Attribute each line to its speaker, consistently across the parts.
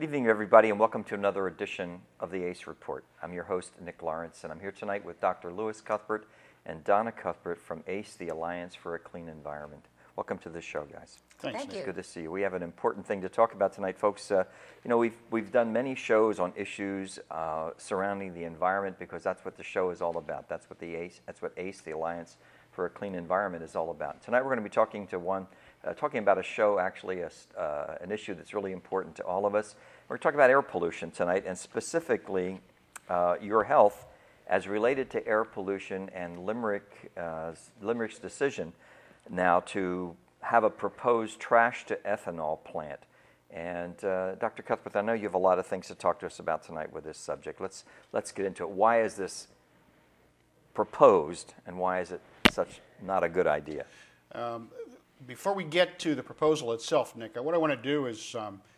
Speaker 1: Good evening, everybody, and welcome to another edition of the ACE Report. I'm your host, Nick Lawrence, and I'm here tonight with Dr. Lewis Cuthbert and Donna Cuthbert from ACE, the Alliance for a Clean Environment. Welcome to the show, guys.
Speaker 2: Thanks.
Speaker 1: It's good to see you. We have an important thing to talk about tonight, folks. We've done many shows on issues surrounding the environment because that's what the show is all about. That's what ACE, the Alliance for a Clean Environment, is all about. Tonight, we're going to be talking about a show, actually, an issue that's really important to all of us. We're talking about air pollution tonight, and specifically your health as related to air pollution and Limerick's decision now to have a proposed trash-to-ethanol plant. And Dr. Cuthbert, I know you have a lot of things to talk to us about tonight with this subject. Let's get into it. Why is this proposed, and why is it such not a good idea?
Speaker 2: Before we get to the proposal itself, Nick, what I want to do is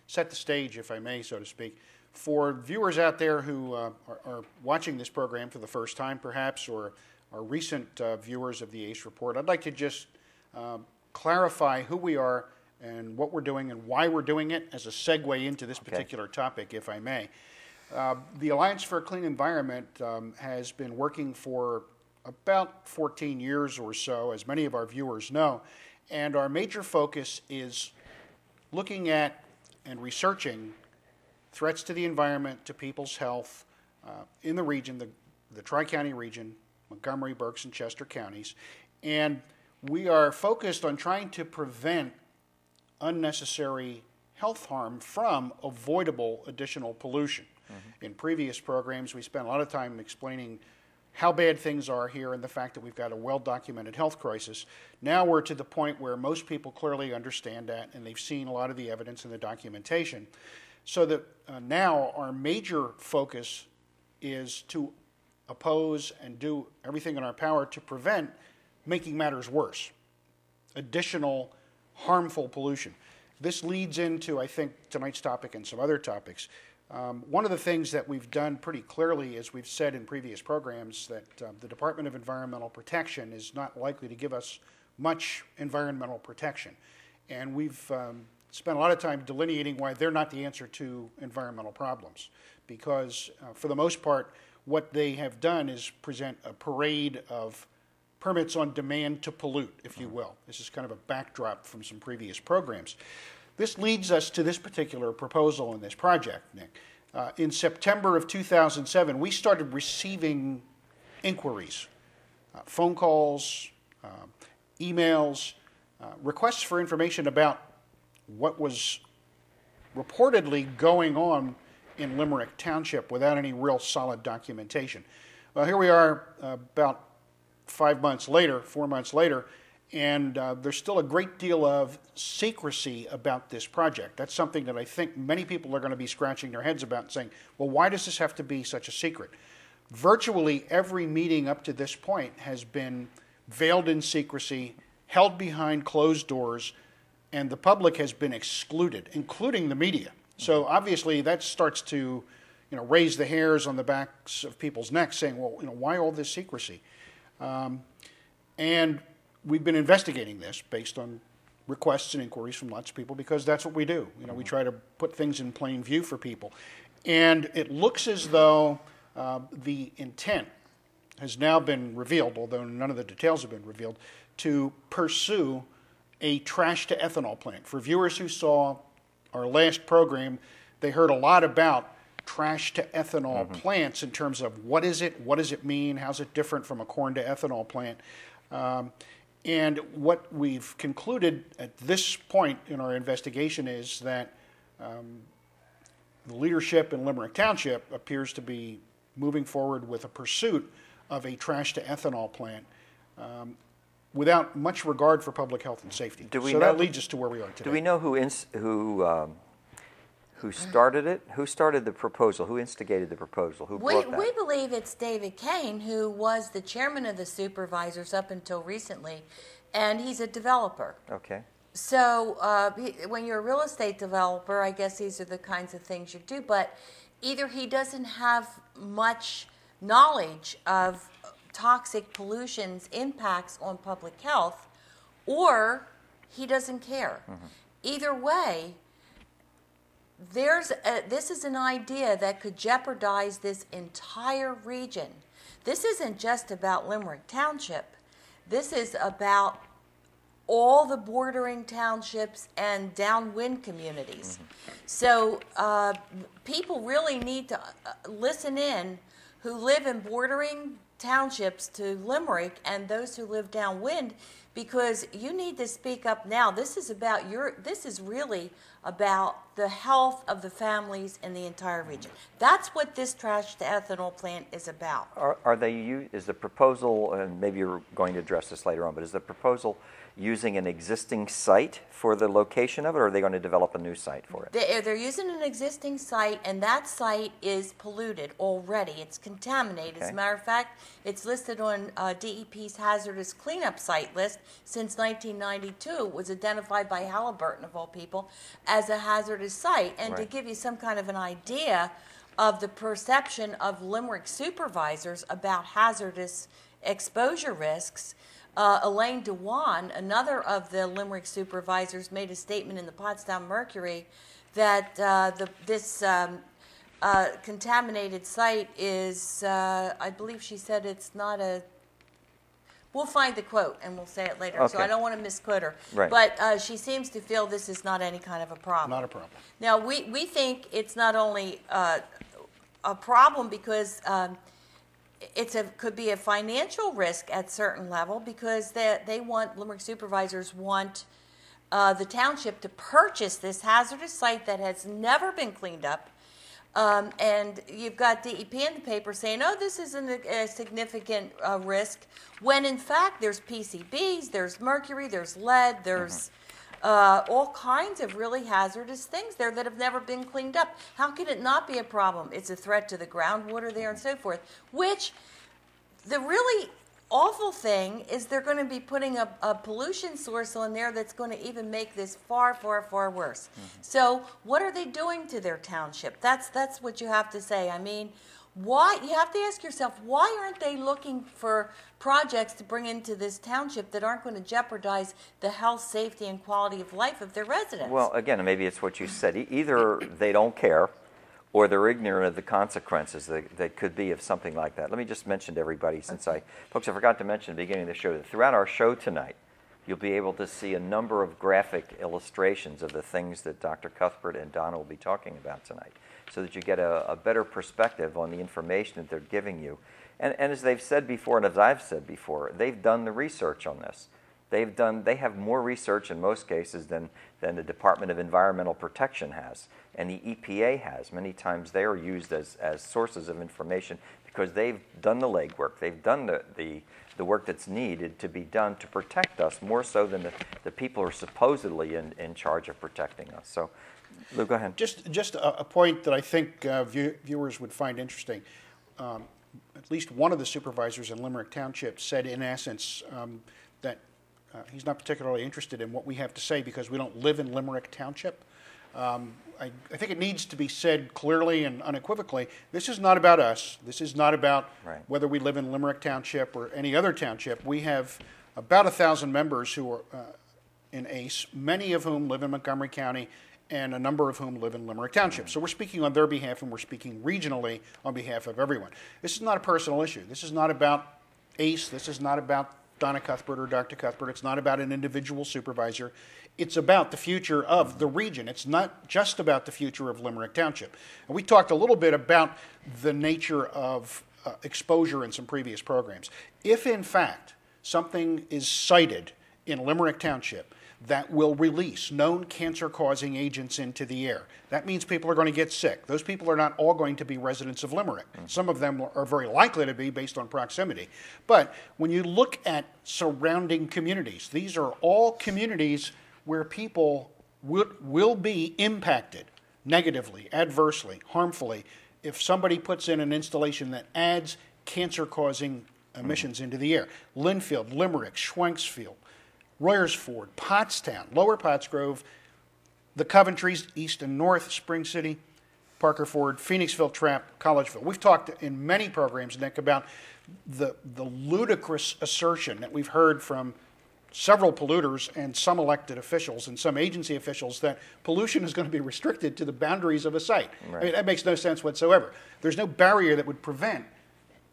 Speaker 2: set the stage, if I may, so to speak, for viewers out there who are watching this program for the first time, perhaps, or are recent viewers of the ACE Report. I'd like to just clarify who we are and what we're doing and why we're doing it as a segue into this particular topic, if I may. The Alliance for a Clean Environment has been working for about 14 years or so, as many of our viewers know, and our major focus is looking at and researching threats to the environment, to people's health in the region, the Tri-County region, Montgomery, Berks, and Chester counties. And we are focused on trying to prevent unnecessary health harm from avoidable additional pollution. Mm-hmm. In previous programs, we spent a lot of time explaining how bad things are here and the fact that we've got a well-documented health crisis. Now we're to the point where most people clearly understand that, and they've seen a lot of the evidence and the documentation. So that now our major focus is to oppose and do everything in our power to prevent making matters worse, additional harmful pollution. This leads into, I think, tonight's topic and some other topics. One of the things that we've done pretty clearly, as we've said in previous programs, that the Department of Environmental Protection is not likely to give us much environmental protection. And we've spent a lot of time delineating why they're not the answer to environmental problems. Because for the most part, what they have done is present a parade of permits on demand to pollute, if you will. This is kind of a backdrop from some previous programs. This leads us to this particular proposal in this project, Nick. In September of 2007, we started receiving inquiries, phone calls, emails, requests for information about what was reportedly going on in Limerick Township without any real solid documentation. Well, here we are about 4 months later, and there's still a great deal of secrecy about this project. That's something that I think many people are going to be scratching their heads about and saying, well, why does this have to be such a secret? Virtually every meeting up to this point has been veiled in secrecy, held behind closed doors, and the public has been excluded, including the media. So obviously that starts to raise the hairs on the backs of people's necks saying, well, why all this secrecy? And we've been investigating this based on requests and inquiries from lots of people because that's what we do. We try to put things in plain view for people. And it looks as though the intent has now been revealed, although none of the details have been revealed, to pursue a trash-to-ethanol plant. For viewers who saw our last program, they heard a lot about trash-to-ethanol plants in terms of what is it mean, how's it different from a corn-to-ethanol plant. And what we've concluded at this point in our investigation is that the leadership in Limerick Township appears to be moving forward with a pursuit of a trash-to-ethanol plant without much regard for public health and safety. So that leads us to where we are today.
Speaker 1: Do we know who started it? Who started the proposal? Who instigated the proposal? Who brought that?
Speaker 3: We believe it's David Kane, who was the chairman of the supervisors up until recently, and he's a developer.
Speaker 1: Okay.
Speaker 3: So when you're a real estate developer, I guess these are the kinds of things you do, but either he doesn't have much knowledge of toxic pollution's impacts on public health, or he doesn't care. Either way, this is an idea that could jeopardize this entire region. This isn't just about Limerick Township. This is about all the bordering townships and downwind communities. So people really need to listen in who live in bordering townships to Limerick and those who live downwind, because you need to speak up now. This is really about the health of the families in the entire region. That's what this trash-to-ethanol plant is about.
Speaker 1: Is the proposal, and maybe you're going to address this later on, but is the proposal using an existing site for the location of it, or are they going to develop a new site for it?
Speaker 3: They're using an existing site, and that site is polluted already. It's contaminated.
Speaker 1: Okay.
Speaker 3: As a matter of fact, it's listed on DEP's hazardous cleanup site list since 1992. It was identified by Halliburton, of all people, as a hazardous site. And to
Speaker 1: Right.
Speaker 3: give you some kind of an idea of the perception of Limerick supervisors about hazardous exposure risks, Elaine Dewan, another of the Limerick supervisors, made a statement in the Pottstown Mercury that this contaminated site is, I believe she said it's not a, we'll find the quote and we'll say it later, so
Speaker 1: Okay.
Speaker 3: I don't want to misquote her.
Speaker 1: Right.
Speaker 3: But she seems to feel this is not any kind of a problem.
Speaker 2: Not a problem.
Speaker 3: Now, we think it's not only a problem because could be a financial risk at certain level, because Limerick supervisors want the township to purchase this hazardous site that has never been cleaned up. And you've got DEP in the paper saying, oh, this isn't a significant risk, when in fact there's PCBs, there's mercury, there's lead, there's all kinds of really hazardous things there that have never been cleaned up. How can it not be a problem? It's a threat to the groundwater there and so forth, which the really awful thing is they're going to be putting a pollution source on there that's going to even make this far, far, far worse. So what are they doing to their township? That's what you have to say. I mean, why? You have to ask yourself, why aren't they looking for projects to bring into this township that aren't going to jeopardize the health, safety, and quality of life of their residents?
Speaker 1: Well, again, maybe it's what you said. Either they don't care, or they're ignorant of the consequences that could be of something like that. Let me just mention to everybody, folks, I forgot to mention at the beginning of the show, that throughout our show tonight, you'll be able to see a number of graphic illustrations of the things that Dr. Cuthbert and Donna will be talking about tonight, so that you get a better perspective on the information that they're giving you. And as they've said before, and as I've said before, they've done the research on this. They have more research in most cases than the Department of Environmental Protection has, and the EPA has. Many times they are used as sources of information because they've done the legwork. They've done the work that's needed to be done to protect us, more so than the people who are supposedly in charge of protecting us. So, Lou, go ahead.
Speaker 2: Just a point that I think viewers would find interesting. At least one of the supervisors in Limerick Township said, in essence, that he's not particularly interested in what we have to say because we don't live in Limerick Township. I think it needs to be said clearly and unequivocally, this is not about us. This is not about whether we live in Limerick Township or any other township. We have about 1,000 members who are in ACE, many of whom live in Montgomery County, and a number of whom live in Limerick Township. So we're speaking on their behalf, and we're speaking regionally on behalf of everyone. This is not a personal issue. This is not about ACE. This is not about Donna Cuthbert or Dr. Cuthbert. It's not about an individual supervisor. It's about the future of the region. It's not just about the future of Limerick Township. And we talked a little bit about the nature of exposure in some previous programs. If, in fact, something is cited in Limerick Township that will release known cancer-causing agents into the air, that means people are going to get sick. Those people are not all going to be residents of Limerick. Some of them are very likely to be based on proximity. But when you look at surrounding communities, these are all communities where people will be impacted negatively, adversely, harmfully, if somebody puts in an installation that adds cancer-causing emissions into the air. Linfield, Limerick, Schwenksfield, Royersford, Pottstown, Lower Pottsgrove, the Coventrys, East and North, Spring City, Parker Ford, Phoenixville, Trapp, Collegeville. We've talked in many programs, Nick, about the ludicrous assertion that we've heard from several polluters and some elected officials and some agency officials that pollution is going to be restricted to the boundaries of a site.
Speaker 1: Right.
Speaker 2: I mean, that makes no sense whatsoever. There's no barrier that would prevent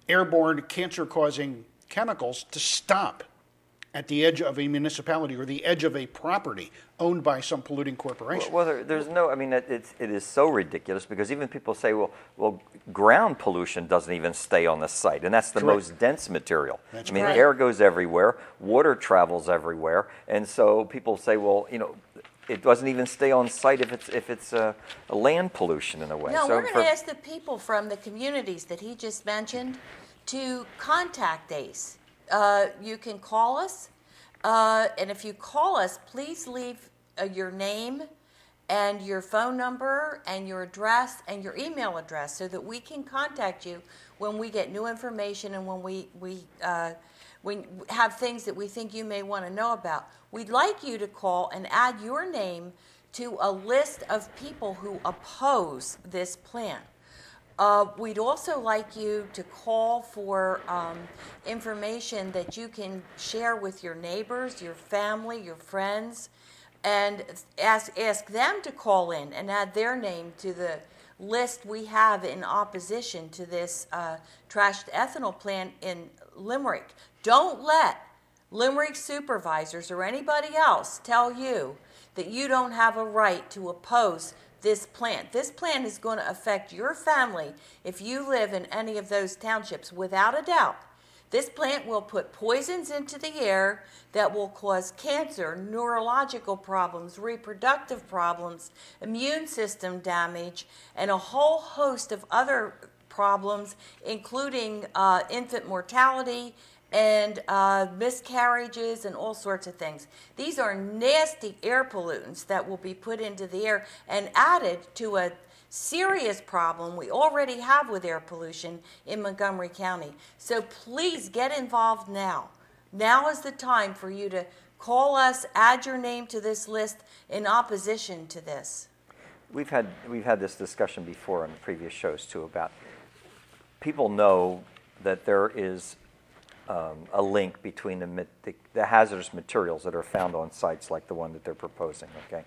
Speaker 2: airborne cancer-causing chemicals to stop at the edge of a municipality or the edge of a property owned by some polluting corporation.
Speaker 1: Well, there's no, I mean, it is so ridiculous because even people say, well, ground pollution doesn't even stay on the site, and that's the most dense material.
Speaker 2: That's
Speaker 1: I mean,
Speaker 2: right.
Speaker 1: air goes everywhere, water travels everywhere, and so people say, well, you know, it doesn't even stay on site if it's a land pollution in a way.
Speaker 3: No,
Speaker 1: So
Speaker 3: we're going to ask the people from the communities that he just mentioned to contact ACE. You can call us, and if you call us, please leave your name and your phone number and your address and your email address so that we can contact you when we get new information and when we have things that we think you may want to know about. We'd like you to call and add your name to a list of people who oppose this plan. We'd also like you to call for information that you can share with your neighbors, your family, your friends, and ask them to call in and add their name to the list we have in opposition to this trash-to-ethanol plant in Limerick. Don't let Limerick supervisors or anybody else tell you that you don't have a right to oppose this plant. This plant is going to affect your family if you live in any of those townships, without a doubt. This plant will put poisons into the air that will cause cancer, neurological problems, reproductive problems, immune system damage, and a whole host of other problems, including infant mortality and miscarriages and all sorts of things. These are nasty air pollutants that will be put into the air and added to a serious problem we already have with air pollution in Montgomery County. So please get involved now. Now is the time for you to call us, add your name to this list in opposition to this.
Speaker 1: We've had this discussion before on previous shows too about people know that there is a link between the hazardous materials that are found on sites like the one that they're proposing, okay?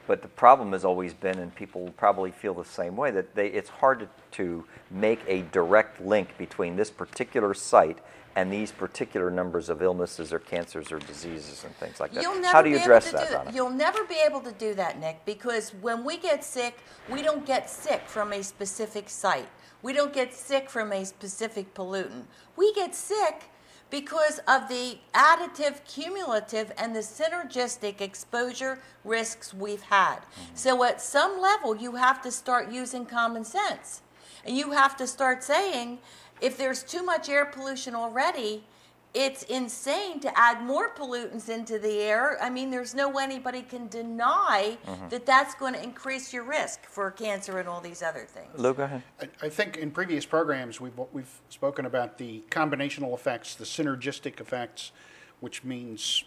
Speaker 1: But the problem has always been, and people probably feel the same way, that it's hard to make a direct link between this particular site and these particular numbers of illnesses or cancers or diseases and things like that. How do you address that, Donna?
Speaker 3: You'll never be able to do that, Nick, because when we get sick, we don't get sick from a specific site. We don't get sick from a specific pollutant. We get sick because of the additive, cumulative, and the synergistic exposure risks we've had. So at some level, you have to start using common sense. And you have to start saying, if there's too much air pollution already, it's insane to add more pollutants into the air. I mean, there's no way anybody can deny that that's going to increase your risk for cancer and all these other things.
Speaker 1: Lou, go ahead.
Speaker 2: I think in previous programs we've spoken about the combinational effects, the synergistic effects, which means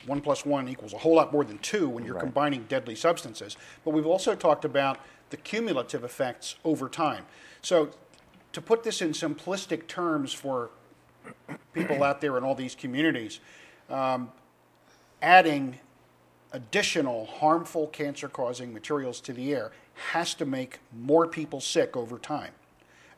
Speaker 2: 1 + 1 equals a whole lot more than 2 when you're combining deadly substances. But we've also talked about the cumulative effects over time. So to put this in simplistic terms for people out there in all these communities, adding additional harmful cancer-causing materials to the air has to make more people sick over time.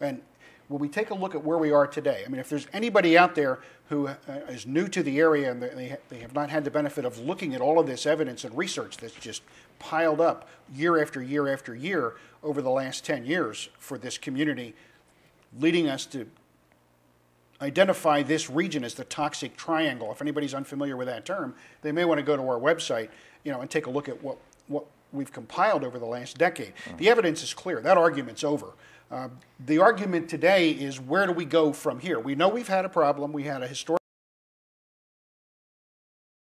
Speaker 2: And when we take a look at where we are today, I mean, if there's anybody out there who is new to the area and they have not had the benefit of looking at all of this evidence and research that's just piled up year after year after year over the last 10 years for this community, leading us to identify this region as the toxic triangle. If anybody's unfamiliar with that term, they may want to go to our website, and take a look at what we've compiled over the last decade. The evidence is clear. That argument's over. The argument today is, where do we go from here? We know we've had a problem. We had a historic